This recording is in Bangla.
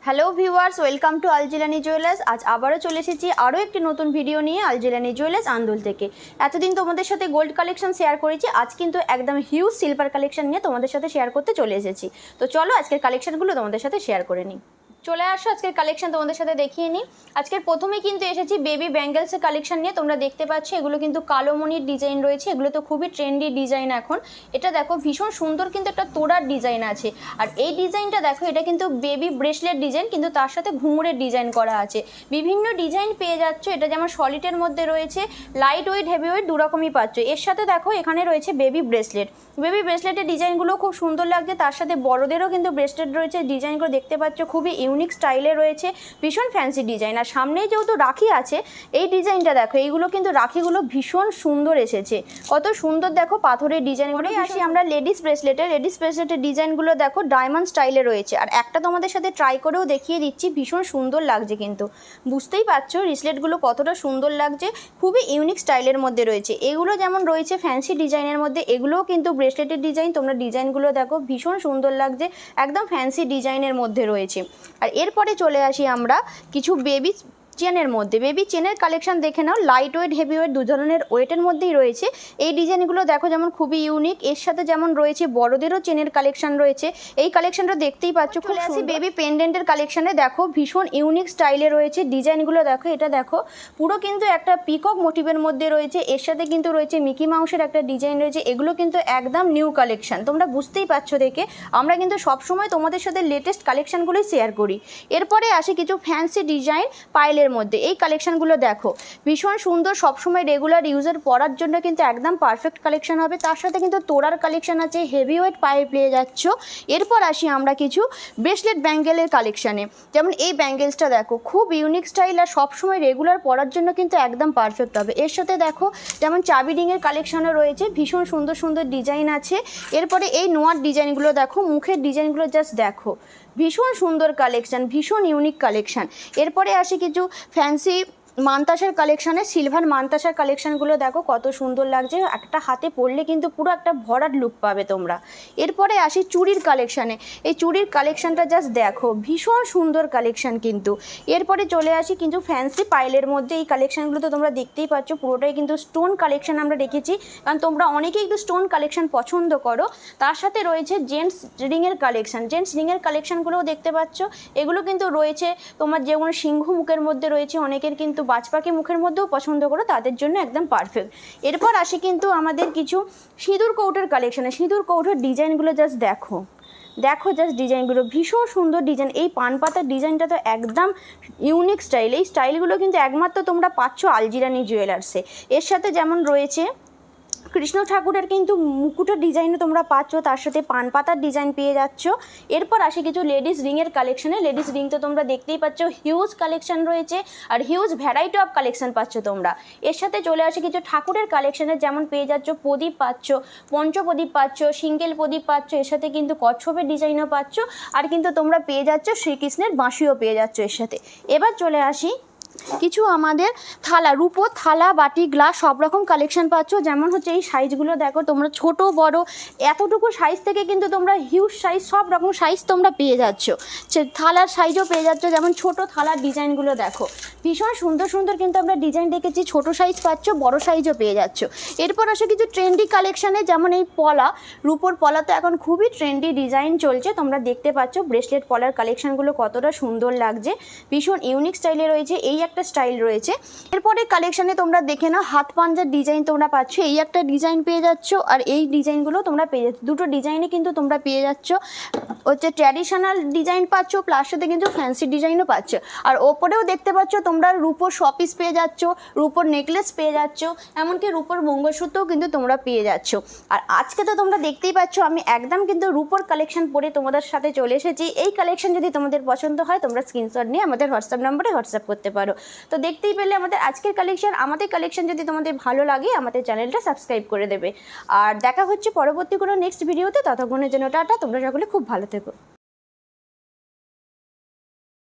Hello viewers, welcome to Aljilani jewellers. আজ আবারও চলে এসেছি আরও একটি নতুন ভিডিও নিয়ে আলজিলানি জুয়েলার্স আন্দোল থেকে। এতদিন তোমাদের সাথে গোল্ড কালেকশন শেয়ার করেছি, আজ কিন্তু একদম হিউজ সিলভার কালেকশন নিয়ে তোমাদের সাথে শেয়ার করতে চলে এসেছি। তো চলো আজকের কালেকশনগুলো তোমাদের সাথে শেয়ার করে নিই। চলে আসো আজকের কালেকশন তোমাদের সাথে দেখিয়ে নিই। আজকের প্রথমে কিন্তু এসেছি বেবি ব্যাঙ্গেলসের কালেকশন নিয়ে। তোমরা দেখতে পাচ্ছ এগুলো কিন্তু কালো মণির ডিজাইন রয়েছে, এগুলো তো খুবই ট্রেন্ডি ডিজাইন এখন। এটা দেখো ভীষণ সুন্দর কিন্তু একটা তোড়ার ডিজাইন আছে। আর এই ডিজাইনটা দেখো, এটা কিন্তু বেবি ব্রেসলেট ডিজাইন, কিন্তু তার সাথে ঘুঙুরের ডিজাইন করা আছে। বিভিন্ন ডিজাইন পেয়ে যাচ্ছ। এটা যেমন সলিডের মধ্যে রয়েছে, লাইট ওয়েট, হেভি ওয়েট দুরকমই পাচ্ছ। এর সাথে দেখো এখানে রয়েছে বেবি ব্রেসলেট। বেবি ব্রেসলেটের ডিজাইনগুলো খুব সুন্দর লাগছে। তার সাথে বড়দেরও কিন্তু ব্রেসলেট রয়েছে। ডিজাইনগুলো দেখতে পাচ্ছ খুবই ইউনিক স্টাইলে রয়েছে, ভীষণ ফ্যান্সি ডিজাইন। আর সামনেই যেহেতু রাখি আছে, এই ডিজাইনটা দেখো, এইগুলো কিন্তু রাখিগুলো ভীষণ সুন্দর এসেছে। কত সুন্দর দেখো পাথরের ডিজাইনগুলো। আসি আমরা লেডিস ব্রেসলেটের ডিজাইনগুলো দেখো ডায়মন্ড স্টাইলে রয়েছে। আর একটা তোমাদের সাথে ট্রাই করেও দেখিয়ে দিচ্ছি, ভীষণ সুন্দর লাগছে। কিন্তু বুঝতেই পারছো রিসলেটগুলো কতটা সুন্দর লাগছে, খুবই ইউনিক স্টাইলের মধ্যে রয়েছে। এগুলো যেমন রয়েছে ফ্যান্সি ডিজাইনের মধ্যে, এগুলোও কিন্তু ব্রেসলেটের ডিজাইন। তোমরা ডিজাইনগুলো দেখো ভীষণ সুন্দর লাগছে, একদম ফ্যান্সি ডিজাইনের মধ্যে রয়েছে। আর এরপরে চলে আসি আমরা কিছু বেবি চেনের মধ্যে। বেবি চেনের কালেকশন দেখে নাও, লাইট ওয়েট, হেভি ওয়েট দু ধরনের ওয়েটের মধ্যেই রয়েছে। এই ডিজাইনগুলো দেখো যেমন খুবই ইউনিক। এর সাথে যেমন রয়েছে বড়দেরও চেনের কালেকশন রয়েছে। এই কালেকশনটা দেখতেই পাচ্ছ। চলে আসি বেবি পেন্ডেন্টের কালেকশনে। দেখো ভীষণ ইউনিক স্টাইলে রয়েছে ডিজাইনগুলো। দেখো এটা দেখো পুরো কিন্তু একটা পিকক মোটিভের মধ্যে রয়েছে। এর সাথে কিন্তু রয়েছে মিকি মাউসের একটা ডিজাইন রয়েছে। এগুলো কিন্তু একদম নিউ কালেকশন, তোমরা বুঝতেই পারছো দেখে। আমরা কিন্তু সবসময় তোমাদের সাথে লেটেস্ট কালেকশনগুলোই শেয়ার করি। এরপরে আসি কিছু ফ্যান্সি ডিজাইন পাইলের মধ্যে। এই কালেকশনগুলো দেখো ভীষণ সুন্দর, সবসময় রেগুলার ইউজের পরার জন্য কিন্তু একদম পারফেক্ট কালেকশন হবে। তার সাথে কিন্তু তোড়ার কালেকশন আছে, হেভি ওয়েট পায়ে পেয়ে যাচ্ছ। এরপর আসি আমরা কিছু ব্রেসলেট ব্যাঙ্গেলের কালেকশানে। যেমন এই ব্যাঙ্গেলসটা দেখো খুব ইউনিক স্টাইল, আর সবসময় রেগুলার পরার জন্য কিন্তু একদম পারফেক্ট হবে। এর সাথে দেখো যেমন চাবি রিংয়ের কালেকশনও রয়েছে, ভীষণ সুন্দর সুন্দর ডিজাইন আছে। এরপরে এই নোয়ার ডিজাইনগুলো দেখো, মুখের ডিজাইনগুলো জাস্ট দেখো, ভীষণ সুন্দর কালেকশান, ভীষণ ইউনিক কালেকশান। এরপরে আসি কিছু ফ্যান্সি মানতাসার কালেকশানে। সিলভার মানতাসার কালেকশানগুলো দেখো কত সুন্দর লাগছে, একটা হাতে পরলে কিন্তু পুরো একটা ভরাট লুক পাবে তোমরা। এরপরে আসি চুড়ির কালেকশানে। এই চুড়ির কালেকশানটা জাস্ট দেখো, ভীষণ সুন্দর কালেকশান কিন্তু। এরপরে চলে আসি কিন্তু ফ্যান্সি পাইলের মধ্যে। এই কালেকশানগুলো তো তোমরা দেখতেই পাচ্ছ, পুরোটাই কিন্তু স্টোন কালেকশান আমরা রেখেছি, কারণ তোমরা অনেকেই একটু স্টোন কালেকশান পছন্দ করো। তার সাথে রয়েছে জেন্টস রিংয়ের কালেকশান। জেন্টস রিংয়ের কালেকশানগুলোও দেখতে পাচ্ছ। এগুলো কিন্তু রয়েছে তোমার যেগুলো সিংহ মুখের মধ্যে রয়েছে, অনেকের কিন্তু বাজপাখি মুখের মধ্যেও পছন্দ করো, তাদের জন্য একদম পারফেক্ট। এরপর আসি কিন্তু আমাদের কিছু সিঁদুর কৌটোর কালেকশানে। সিঁদুর কৌটোর ডিজাইনগুলো জাস্ট দেখো, দেখো জাস্ট ডিজাইনগুলো, ভীষণ সুন্দর ডিজাইন। এই পান পাতার ডিজাইনটা তো একদম ইউনিক স্টাইল। এই স্টাইলগুলো কিন্তু একমাত্র তোমরা পাচ্ছ আলজিরানি জুয়েলার্সে। এর সাথে যেমন রয়েছে কৃষ্ণ ঠাকুরের কিন্তু মুকুটের ডিজাইনও তোমরা পাচ্ছ, তার সাথে পান পাতার ডিজাইন পেয়ে যাচ্ছ। এরপর আসি কিছু লেডিস রিংয়ের কালেকশানে। লেডিস রিং তো তোমরা দেখতেই পাচ্ছ, হিউজ কালেকশান রয়েছে আর হিউজ ভ্যারাইটি অফ কালেকশান পাচ্ছ তোমরা। এর সাথে চলে আসি কিছু ঠাকুরের কালেকশানে, যেমন পেয়ে যাচ্ছ প্রদীপ পাচ্ছ, পঞ্চপ্রদীপ পাচ্ছ, সিঙ্গেল প্রদীপ পাচ্ছ। এর সাথে কিন্তু কচ্ছপের ডিজাইনও পাচ্ছ, আর কিন্তু তোমরা পেয়ে যাচ্ছ শ্রীকৃষ্ণের বাঁশিও পেয়ে যাচ্ছ এর সাথে। এবার চলে আসি কিছু আমাদের থালা, রূপোর থালা, বাটি, গ্লাস সব রকম কালেকশন পাচ্ছ। যেমন হচ্ছে এই সাইজগুলো দেখো, তোমরা ছোট বড় এতটুকু সাইজ থেকে কিন্তু তোমরা হিউজ সাইজ, সব রকম সাইজ তোমরা পেয়ে যাচ্ছ। থালার সাইজও পেয়ে যাচ্ছ, যেমন ছোট থালার ডিজাইনগুলো দেখো, ভীষণ সুন্দর সুন্দর কিন্তু আমরা ডিজাইন রেখেছি। ছোট সাইজ পাচ্ছ, বড় সাইজও পেয়ে যাচ্ছ। এরপর আসে কিছু ট্রেন্ডি কালেকশানে, যেমন এই পলা, রূপোর পলা তো এখন খুবই ট্রেন্ডি ডিজাইন চলছে। তোমরা দেখতে পাচ্ছ ব্রেসলেট পলার কালেকশানগুলো কতটা সুন্দর লাগছে, ভীষণ ইউনিক স্টাইলে রয়েছে। এই একটা স্টাইল রয়েছে। এরপরে কালেকশানে তোমরা দেখে নাও হাত পাঞ্জার ডিজাইন তোমরা পাচ্ছ, এই একটা ডিজাইন পেয়ে যাচ্ছ, আর এই ডিজাইনগুলো তোমরা পেয়ে যাচ্ছ। দুটো ডিজাইনে কিন্তু তোমরা পেয়ে যাচ্ছ হচ্ছে ট্র্যাডিশনাল ডিজাইন পাচ্ছ, প্লাস সাথে কিন্তু ফ্যান্সি ডিজাইনও পাচ্ছ। আর ওপরেও দেখতে পাচ্ছ তোমরা রূপোর শপিস পেয়ে যাচ্ছ, রূপোর নেকলেস পেয়ে যাচ্ছ, এমনকি রূপোর মঙ্গলসূত্রও কিন্তু তোমরা পেয়ে যাচ্ছ। আর আজকে তো তোমরা দেখতেই পাচ্ছ আমি একদম কিন্তু রূপোর কালেকশন পরে তোমাদের সাথে চলে এসেছি। এই কালেকশন যদি তোমাদের পছন্দ হয়, তোমরা স্ক্রিনশট নিয়ে আমাদের হোয়াটসঅ্যাপ নম্বরে হোয়াটসঅ্যাপ করতে পারো। তো দেখতেই পেলে আমাদের আজকের কালেকশন। আমাদের কালেকশন যদি তোমাদের ভালো লাগে, আমাদের চ্যানেলটা সাবস্ক্রাইব করে দেবে। আর দেখা হচ্ছে পরবর্তী কোনো নেক্সট ভিডিওতে। ততক্ষণের জন্য টাটা, তোমরা সকলে খুব ভালো থেকো।